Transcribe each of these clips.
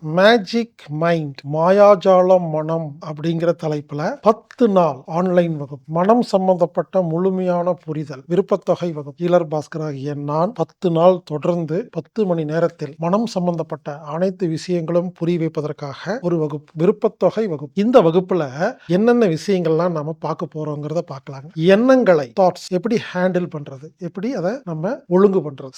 Magic mind மாயாஜால மனம் அப்படிங்கிற தலைப்புல 10 நாள் ஆன்லைன் வகுப்பு, மனம் சம்பந்தப்பட்ட முழுமையான புரிதல், விருப்பத்தொகை வகுப்பு. ஈலர் பாஸ்கர் ஆகிய நான் 10 நாள் தொடர்ந்து 10 மணி நேரத்தில் மனம் சம்பந்தப்பட்ட அனைத்து விஷயங்களும் புரிய வைப்பதற்காக ஒரு வகுப்பு, விருப்பத்தொகை வகுப்பு. இந்த வகுப்புல என்னென்ன விஷயங்கள்லாம் நாம பார்க்க போறோங்கிறத பார்க்கலாங்க. எண்ணங்களை, தாட்ஸ் எப்படி ஹேண்டில் பண்றது, எப்படி அதை நம்ம ஒழுங்கு பண்றது,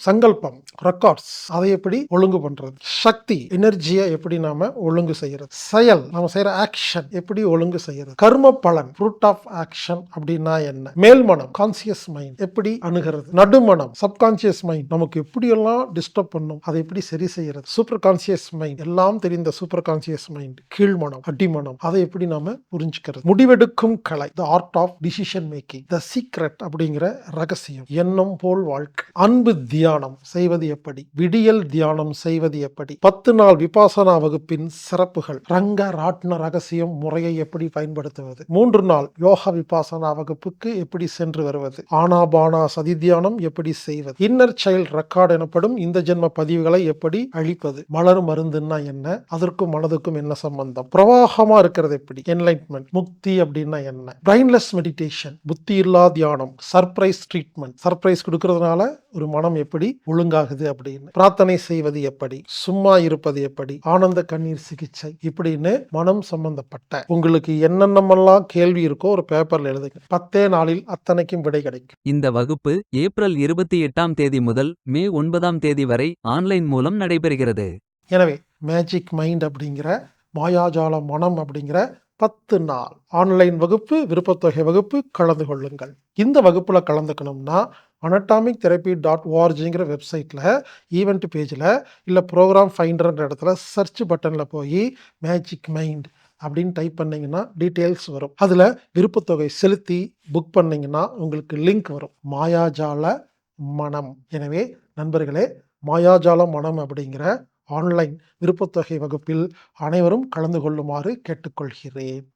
சங்கல்பம், ரெக்கார்ட்ஸ் அதை எப்படி ஒழுங்கு பண்றது, சக்தி எனர்ஜியை எப்படி நாம ஒழுங்கு செய்யறது, செயல் நாம செய்யற ஆக்ஷன் எப்படி ஒழுங்கு செய்யறது, கர்ம பலன் ஃப்ரூட் ஆஃப் ஆக்ஷன் அப்படின்னா என்ன, மேல்மனம் கான்சியஸ் மைண்ட் எப்படி அணுகிறது, நடுமனம் சப்கான்சியஸ் மைண்ட் நமக்கு எப்படியெல்லாம் டிஸ்டர்ப் பண்ணும் அதை எப்படி சரி செய்யறது, சூப்பர் கான்சியஸ் மைண்ட் எல்லாம் தெரிந்த சூப்பர் கான்சியஸ் மைண்ட், கீழ்மனம் அடிமனம் அதை எப்படி நாம புரிஞ்சுக்கிறது, முடிவெடுக்கும் கலை the art of decision making, the secret அப்படிங்கிற ரகசியம், எண்ணம் போல் வாழ்க்கை, அன்பு தியானம் செய்வது எப்படி, விடியல் தியானம் செய்வது எப்படி, 10 நாள் விபாசனா வகுப்பின் சிறப்புகள், ரங்க ராட்ன ரகசியம் முறையை எப்படி பயன்படுத்துவது, 3 நாள் யோக விபாசனா வகுப்புக்கு எப்படி சென்று வருவது, ஆனாபானா சதி தியானம் எப்படி செய்வது, இன்னர் சைல்ட் ரெக்கார்ட் எனப்படும் இந்த ஜென்ம பதிவுகளை எப்படி அழிப்பது, மலர் மருந்துன்னா என்ன, அதற்கும் மனதுக்கும் என்ன சம்பந்தம், பிரவாகமா இருக்கிறது எப்படி, என்லைட்மெண்ட் முக்தி அப்படின்னா என்ன, பிரைன்லெஸ் மெடிடேஷன் புத்தி இல்லா தியானம், சர்ப்ரைஸ் ட்ரீட்மெண்ட் சர்ப்ரைஸ் கொடுக்கறதுனால ஒரு மனம் எப்படி ஒழுங்காகுது அப்படின்னு, பிரார்த்தனை செய்வது எப்படி, சும்மா இருப்பது எப்படி, ஆனந்த கண்ணீர் சிகிச்சை இப்படின்னு மனம் சம்பந்தப்பட்ட உங்களுக்கு என்னென்னமெல்லாம் கேள்வி இருக்கோ ஒரு பேப்பர்ல எழுதுங்க. 10 நாளில் அத்தனைக்கும் விடை கிடைக்கும். இந்த வகுப்பு ஏப்ரல் 28ஆம் தேதி முதல் மே 9ஆம் தேதி வரை ஆன்லைன் மூலம் நடைபெறுகிறது. எனவே மேஜிக் மைண்ட் அப்படிங்கிற மாயாஜால மனம் அப்படிங்கிற 10 நாள் ஆன்லைன் வகுப்பு, விருப்பத்தொகை வகுப்பு கலந்து கொள்ளுங்கள். இந்த வகுப்புல கலந்துக்கணும்னா anatomic-therapy.orgங்கிற வெப்சைட்ல ஈவெண்ட் பேஜில் இல்லை ப்ரோக்ராம் ஃபைண்டர்ன்ற இடத்துல சர்ச் பட்டனில் போய் மேஜிக் மைண்ட் அப்படின்னு டைப் பண்ணிங்கன்னா டீட்டெயில்ஸ் வரும். அதில் விருப்பத்தொகை செலுத்தி புக் பண்ணிங்கன்னா உங்களுக்கு லிங்க் வரும், மாயாஜால மனம். எனவே நண்பர்களே, மாயாஜால மனம் அப்படிங்கிற ஆன்லைன் விருப்பத்தொகை வகுப்பில் அனைவரும் கலந்து கொள்ளுமாறு கேட்டுக்கொள்கிறேன்.